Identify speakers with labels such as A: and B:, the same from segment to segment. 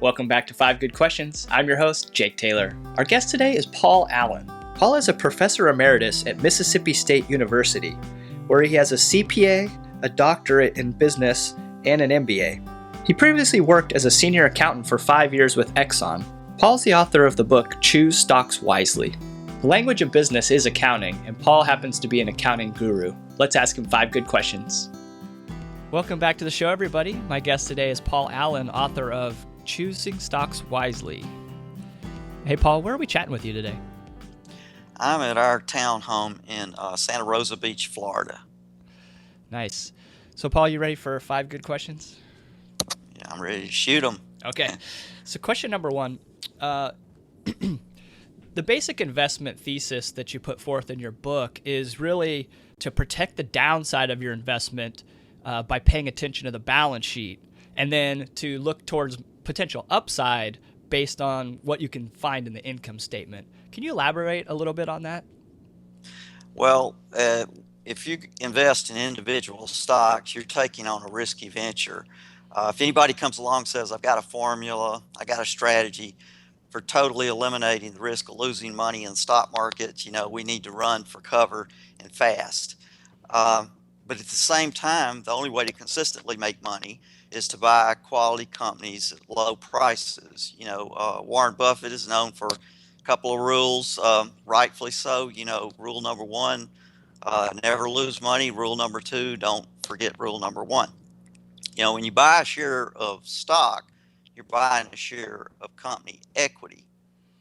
A: Welcome back to 5 Good Questions. I'm your host, Jake Taylor. Our guest today is Paul Allen. Paul is a professor emeritus at Mississippi State University, where he has a CPA, a doctorate in business, and an MBA. He previously worked as a senior accountant for 5 years with Exxon. Paul's the author of the book Choose Stocks Wisely. The language of business is accounting, and Paul happens to be an accounting guru. Let's ask him 5 good questions. Welcome back to the show, everybody. My guest today is Paul Allen, author of Choosing Stocks Wisely. Hey, Paul, where are we chatting with you today?
B: I'm at our townhome in Santa Rosa Beach, Florida.
A: Nice. So, Paul, you ready for 5 good questions?
B: Yeah, I'm ready to shoot them.
A: Okay. So, question number 1. The basic investment thesis that you put forth in your book is really to protect the downside of your investment by paying attention to the balance sheet, and then to look towards potential upside based on what you can find in the income statement. Can you elaborate a little bit on that?
B: Well, if you invest in individual stocks, you're taking on a risky venture. If anybody comes along and says, I've got a formula, I got a strategy for totally eliminating the risk of losing money in the stock market, we need to run for cover and fast. But at the same time, the only way to consistently make money is to buy quality companies at low prices. Warren Buffett is known for a couple of rules, rightfully so. Rule number 1, never lose money. Rule number 2, don't forget rule number 1. When you buy a share of stock, you're buying a share of company equity.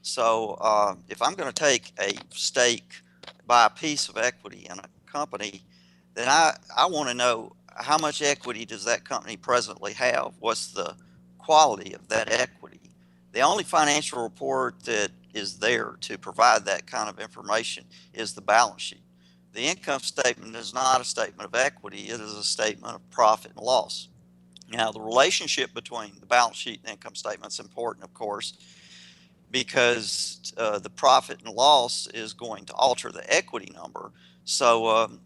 B: So if I'm going to take a stake, buy a piece of equity in a company, then I want to know how much equity does that company presently have? What's the quality of that equity? The only financial report that is there to provide that kind of information is the balance sheet. The income statement is not a statement of equity. It is a statement of profit and loss. Now, the relationship between the balance sheet and income statement is important, of course, because the profit and loss is going to alter the equity number. So,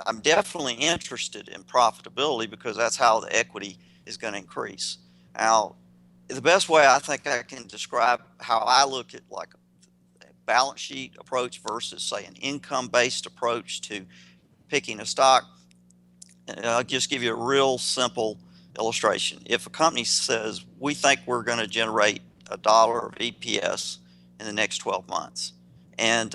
B: I'm definitely interested in profitability because that's how the equity is going to increase. Now, the best way I think I can describe how I look at like a balance sheet approach versus, say, an income-based approach to picking a stock, I'll just give you a real simple illustration. If a company says, we think we're going to generate $1 of EPS in the next 12 months, and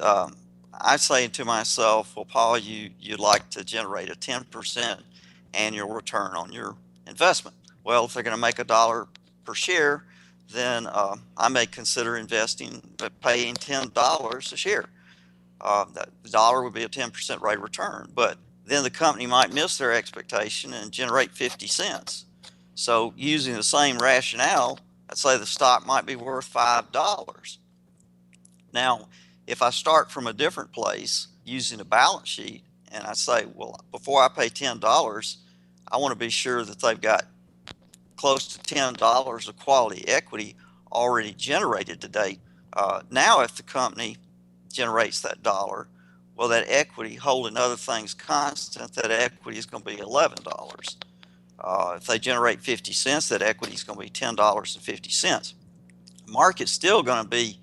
B: I say to myself, well, Paul, you'd like to generate a 10% annual return on your investment. Well, if they're going to make $1 per share, then I may consider investing, but paying $10 a share. That dollar would be a 10% rate of return, but then the company might miss their expectation and generate 50 cents. So using the same rationale, I'd say the stock might be worth $5. Now, if I start from a different place using a balance sheet and I say, well, before I pay $10, I want to be sure that they've got close to $10 of quality equity already generated to date. Now, if the company generates that dollar, well, that equity, holding other things constant, that equity is going to be $11. If they generate 50 cents, that equity is going to be $10.50. The market's still going to be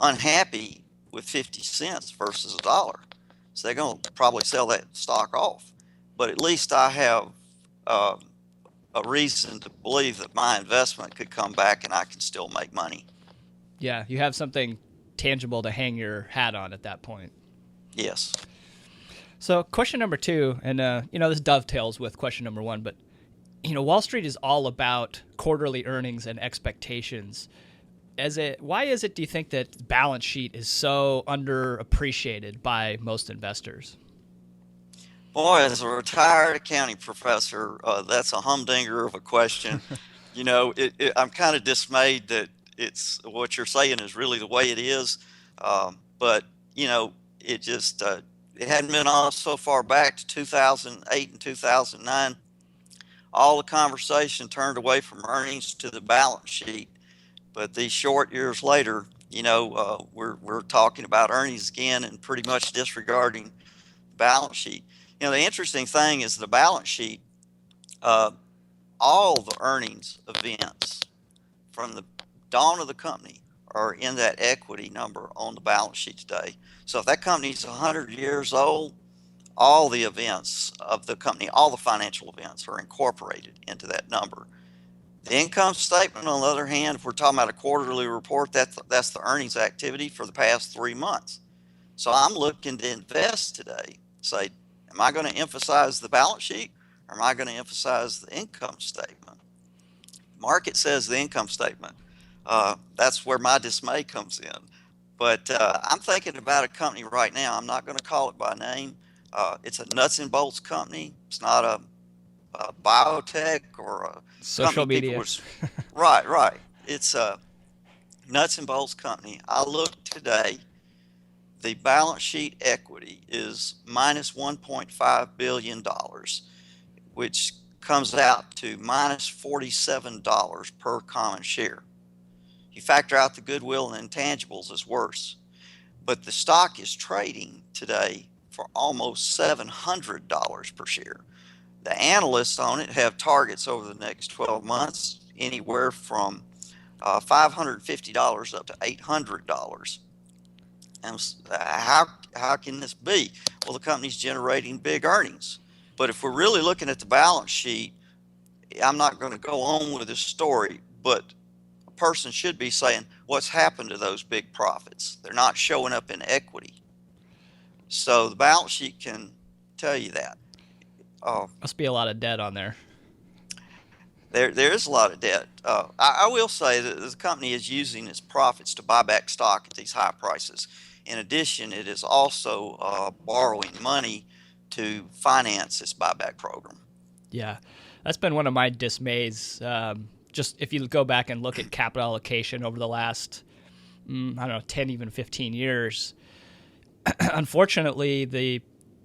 B: unhappy with 50 cents versus $1. So they're going to probably sell that stock off. But at least I have a reason to believe that my investment could come back and I can still make money.
A: Yeah, you have something tangible to hang your hat on at that point.
B: Yes.
A: So question number 2, and this dovetails with question number 1, but Wall Street is all about quarterly earnings and expectations. Why is it, do you think, that balance sheet is so underappreciated by most investors?
B: Boy, as a retired accounting professor, that's a humdinger of a question. I'm kind of dismayed that it's what you're saying is really the way it is. But it just it hadn't been on so far back to 2008 and 2009. All the conversation turned away from earnings to the balance sheet. But these short years later, we're talking about earnings again and pretty much disregarding the balance sheet. The interesting thing is the balance sheet all the earnings events from the dawn of the company are in that equity number on the balance sheet today. So if that company is 100 years old, all the events of the company, all the financial events are incorporated into that number. The income statement, on the other hand, if we're talking about a quarterly report, that's the earnings activity for the past 3 months. So I'm looking to invest today. Say, am I going to emphasize the balance sheet or am I going to emphasize the income statement? Market says the income statement. That's where my dismay comes in. But I'm thinking about a company right now. I'm not going to call it by name. It's a nuts and bolts company. It's not a biotech or a
A: Social
B: company people
A: media.
B: were. Right. It's a nuts and bolts company. I looked today. The balance sheet equity is minus $1.5 billion, which comes out to minus $47 per common share. You factor out the goodwill and intangibles, it's worse. But the stock is trading today for almost $700 per share. The analysts on it have targets over the next 12 months, anywhere from $550 up to $800. And how can this be? Well, the company's generating big earnings. But if we're really looking at the balance sheet, I'm not going to go on with this story, but a person should be saying, what's happened to those big profits? They're not showing up in equity. So the balance sheet can tell you that.
A: Must be a lot of debt on there.
B: There is a lot of debt. I will say that the company is using its profits to buy back stock at these high prices. In addition, it is also borrowing money to finance its buyback program.
A: Yeah, that's been one of my dismays. Just if you go back and look at capital allocation over the last, I don't know, 10, even 15 years, unfortunately,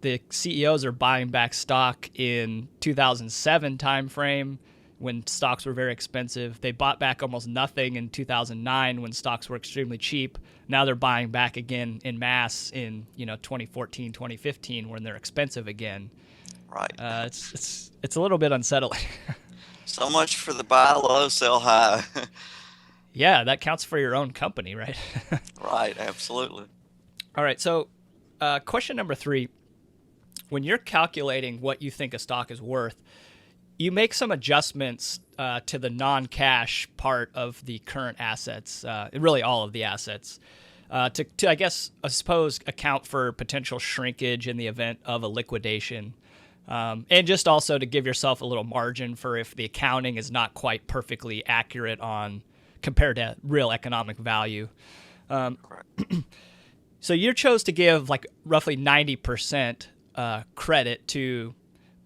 A: the CEOs are buying back stock in 2007 timeframe when stocks were very expensive. They bought back almost nothing in 2009 when stocks were extremely cheap. Now they're buying back again in mass in 2014, 2015 when they're expensive again.
B: Right.
A: It's a little bit unsettling.
B: So much for the buy low, sell high.
A: Yeah, that counts for your own company, right?
B: Right, absolutely.
A: All right, so question number 3. When you're calculating what you think a stock is worth, you make some adjustments to the non-cash part of the current assets, really all of the assets, to I suppose, account for potential shrinkage in the event of a liquidation. And just also to give yourself a little margin for if the accounting is not quite perfectly accurate on compared to real economic value. So you chose to give like roughly 90% credit to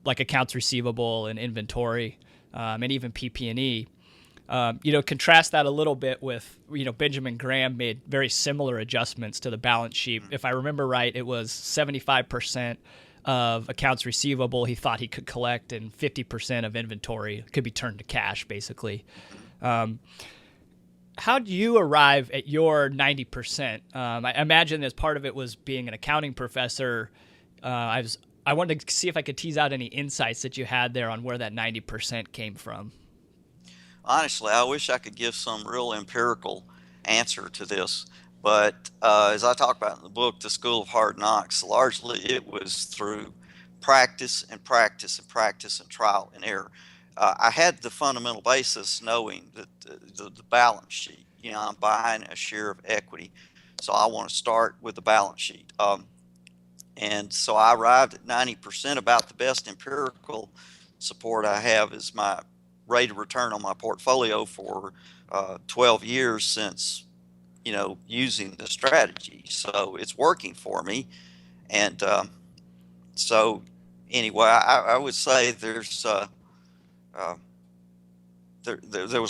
A: like accounts receivable and inventory, and even PP&E. Contrast that a little bit with, Benjamin Graham made very similar adjustments to the balance sheet. If I remember right, it was 75% of accounts receivable he thought he could collect, and 50% of inventory could be turned to cash, basically. How do you arrive at your 90%? I imagine as part of it was being an accounting professor. I wanted to see if I could tease out any insights that you had there on where that 90% came from.
B: Honestly, I wish I could give some real empirical answer to this. But as I talk about in the book, The School of Hard Knocks, largely it was through practice and practice and practice and trial and error. I had the fundamental basis knowing that the balance sheet, I'm buying a share of equity. So I want to start with the balance sheet. And so I arrived at 90%. About the best empirical support I have is my rate of return on my portfolio for 12 years since, using the strategy. So it's working for me. And so anyway, I would say there was a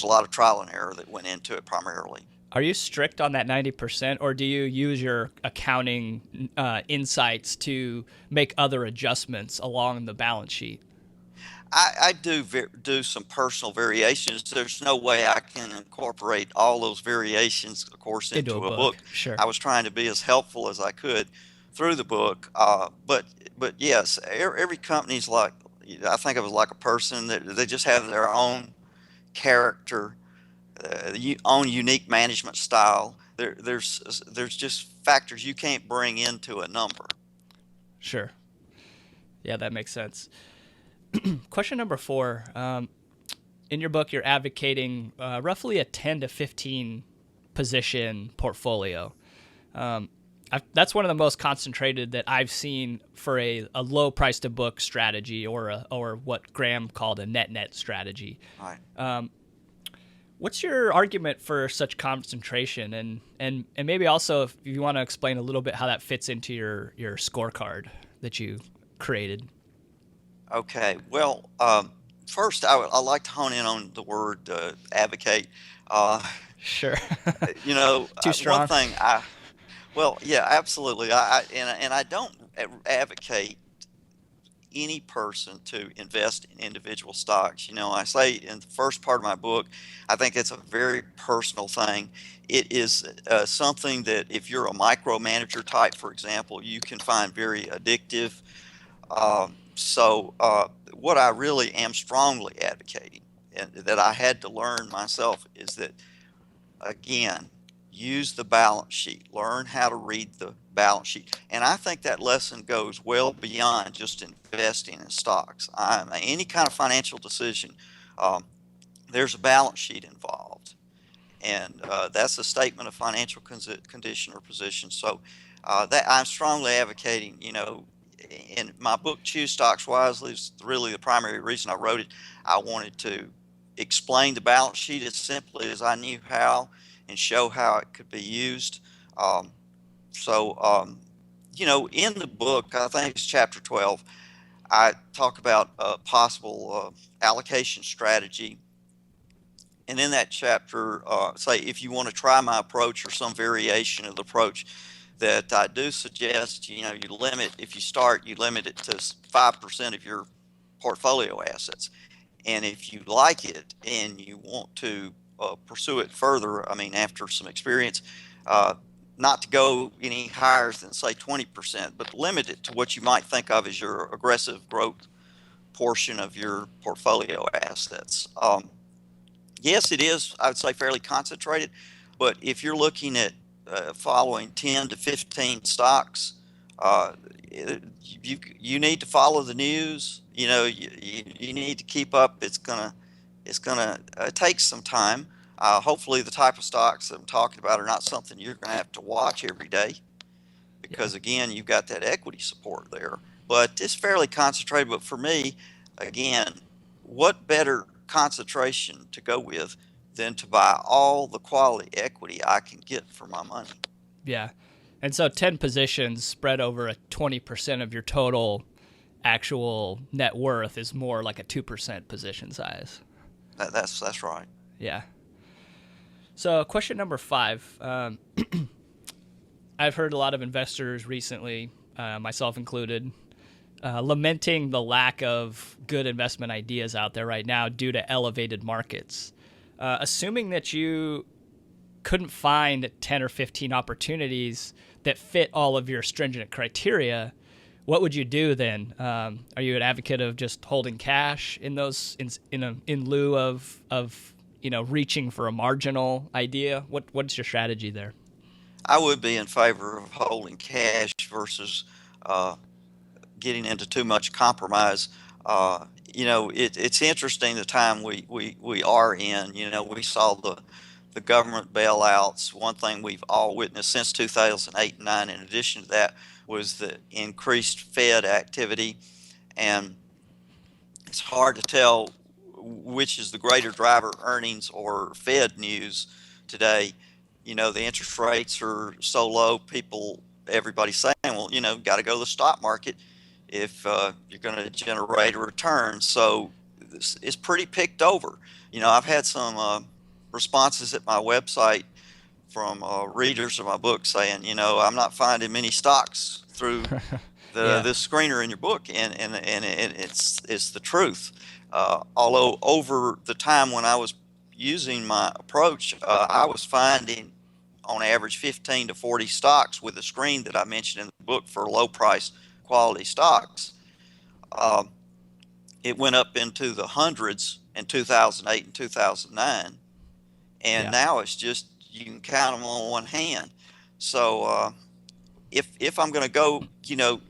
B: lot of trial and error that went into it primarily.
A: Are you strict on that 90%, or do you use your accounting insights to make other adjustments along the balance sheet?
B: I do some personal variations. There's no way I can incorporate all those variations, of course, into a book.
A: Sure.
B: I was trying to be as helpful as I could through the book. But yes, every company's like I think of it like a person that they just have their own character, own unique management style. There's just factors you can't bring into a number.
A: Sure. Yeah, that makes sense. Question number 4. In your book, you're advocating roughly a 10 to 15 position portfolio. That's one of the most concentrated that I've seen for a low price to book strategy, or what Graham called a net strategy.
B: All right.
A: What's your argument for such concentration, and maybe also if you want to explain a little bit how that fits into your scorecard that you created?
B: Okay. Well, first, I like to hone in on the word advocate. Uh,
A: Sure. Too
B: One
A: strong.
B: thing well, yeah, absolutely. And I don't advocate any person to invest in individual stocks. I say in the first part of my book, I think it's a very personal thing. It is something that if you're a micromanager type, for example, you can find very addictive. What I really am strongly advocating, and that I had to learn myself, is that, again, use the balance sheet, learn how to read the balance sheet. And I think that lesson goes well beyond just investing in stocks. Any kind of financial decision, um, there's a balance sheet involved. And that's a statement of financial condition or position. So that I'm strongly advocating, in my book, Choose Stocks Wisely, is really the primary reason I wrote it. I wanted to explain the balance sheet as simply as I knew how and show how it could be used. Um, so, in the book, I think it's chapter 12, I talk about a possible allocation strategy. And in that chapter, say if you want to try my approach or some variation of the approach, that I do suggest, if you start, you limit it to 5% of your portfolio assets. And if you like it and you want to pursue it further, I mean, after some experience, uh, not to go any higher than, say, 20%, but limit it to what you might think of as your aggressive growth portion of your portfolio assets. Yes, it is, I would say, fairly concentrated, but if you're looking at following 10 to 15 stocks, uh, you need to follow the news. You need to keep up. It's gonna take some time. Hopefully, the type of stocks that I'm talking about are not something you're going to have to watch every day,
A: Yeah.
B: because again, you've got that equity support there. But it's fairly concentrated. But for me, again, what better concentration to go with than to buy all the quality equity I can get for my money?
A: Yeah. And so 10 positions spread over a 20% of your total actual net worth is more like a 2% position size.
B: That's right.
A: Yeah. So question number 5. I've heard a lot of investors recently, myself included, lamenting the lack of good investment ideas out there right now due to elevated markets. Assuming that you couldn't find 10 or 15 opportunities that fit all of your stringent criteria, what would you do then? Are you an advocate of just holding cash in those in lieu of reaching for a marginal idea? What's your strategy there?
B: I would be in favor of holding cash versus uh, getting into too much compromise. It's interesting the time we are in. We saw the government bailouts. One thing we've all witnessed since 2008 and 9, in addition to that, was the increased Fed activity. And it's hard to tell which is the greater driver, earnings or Fed news today. The interest rates are so low, everybody's saying, well, got to go to the stock market if you're going to generate a return. So it's pretty picked over. I've had some responses at my website from readers of my book saying, I'm not finding many stocks through
A: Yeah.
B: this screener in your book, and it's the truth. Although over the time when I was using my approach, I was finding on average 15 to 40 stocks with the screen that I mentioned in the book for low price quality stocks. Um, it went up into the hundreds in 2008 and 2009, and
A: Yeah.
B: now it's just you can count them on one hand. So if I'm going to go,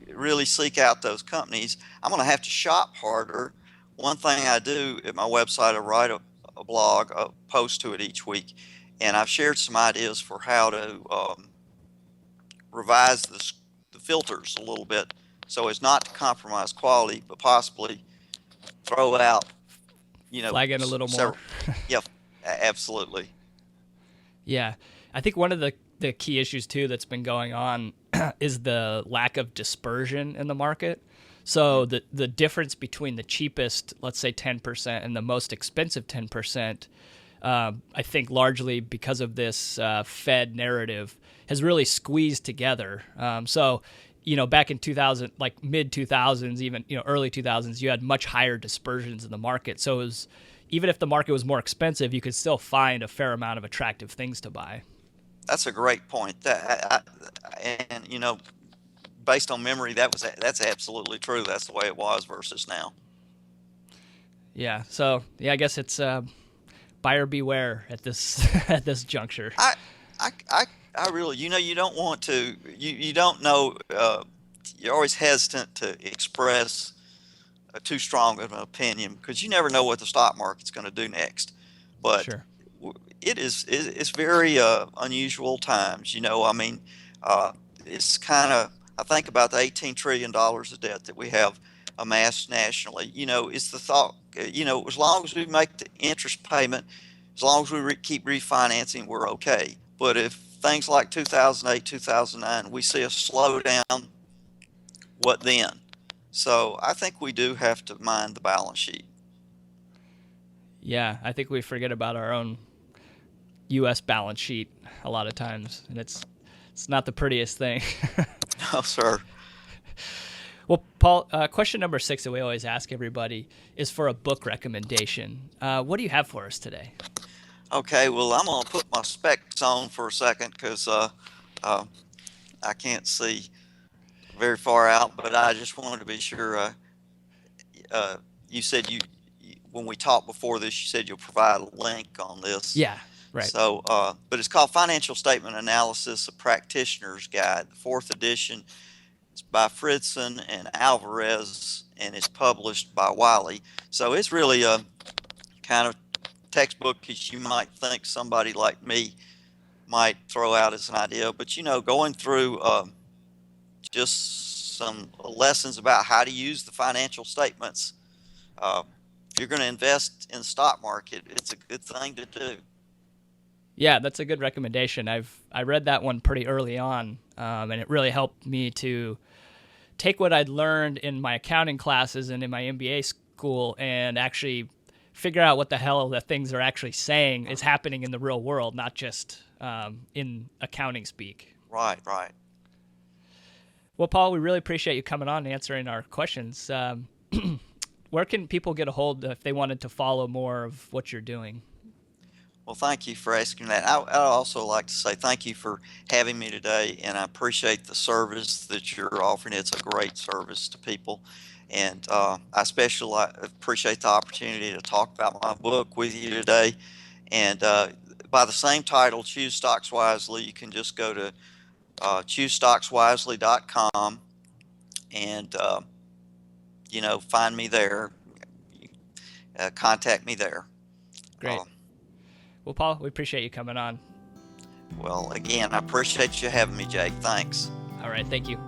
B: really seek out those companies, I'm going to have to shop harder. One thing I do at my website, I write a blog, a post to it each week, and I've shared some ideas for how to revise the filters a little bit so as not to compromise quality, but possibly throw out,
A: Flag in a little more.
B: Yeah, absolutely.
A: Yeah. I think one of the key issues too that's been going on is the lack of dispersion in the market. So the difference between the cheapest, let's say 10%, and the most expensive 10%, I think largely because of this Fed narrative, has really squeezed together. So, back in 2000, like mid 2000s, even early 2000s, you had much higher dispersions in the market. So it was, even if the market was more expensive, you could still find a fair amount of attractive things to buy.
B: That's a great point. And based on memory, that's absolutely true. That's the way it was versus now.
A: Yeah. So yeah, I guess it's buyer beware at this at this juncture.
B: I really, you don't want to, you don't know, you're always hesitant to express too strong of an opinion because you never know what the stock market's going to do next. But
A: Sure.
B: it's very unusual times. It's kind of, I think about the $18 trillion of debt that we have amassed nationally. It's the thought, as long as we make the interest payment, as long as we keep refinancing, we're okay. But if things like 2008, 2009, we see a slowdown, what then? So I think we do have to mind the balance sheet.
A: Yeah, I think we forget about our own U.S. balance sheet a lot of times, and it's not the prettiest thing.
B: No, sir.
A: Well, Paul, question number 6 that we always ask everybody is for a book recommendation. What do you have for us today?
B: Okay, well, I'm going to put my specs on for a second because I can't see very far out, but I just wanted to be sure. You said when we talked before this, you said you'll provide a link on this.
A: Yeah, right.
B: So, but it's called Financial Statement Analysis, a Practitioner's Guide. The 4th edition. It's by Fridson and Alvarez, and it's published by Wiley. So it's really a kind of textbook as you might think somebody like me might throw out as an idea. But, going through just some lessons about how to use the financial statements. If you're going to invest in the stock market, it's a good thing to do.
A: Yeah, that's a good recommendation. I read that one pretty early on, and it really helped me to take what I'd learned in my accounting classes and in my MBA school and actually figure out what the hell the things are actually saying is happening in the real world, not just in accounting speak.
B: Right.
A: Well, Paul, we really appreciate you coming on and answering our questions. Where can people get a hold if they wanted to follow more of what you're doing?
B: Well, thank you for asking that. I'd also like to say thank you for having me today, and I appreciate the service that you're offering. It's a great service to people, and I especially appreciate the opportunity to talk about my book with you today. And by the same title, Choose Stocks Wisely, you can just go to choosestockswisely.com and find me there. Contact me there.
A: Great. Well, Paul, we appreciate you coming on.
B: Well, again, I appreciate you having me, Jake. Thanks.
A: All right. Thank you.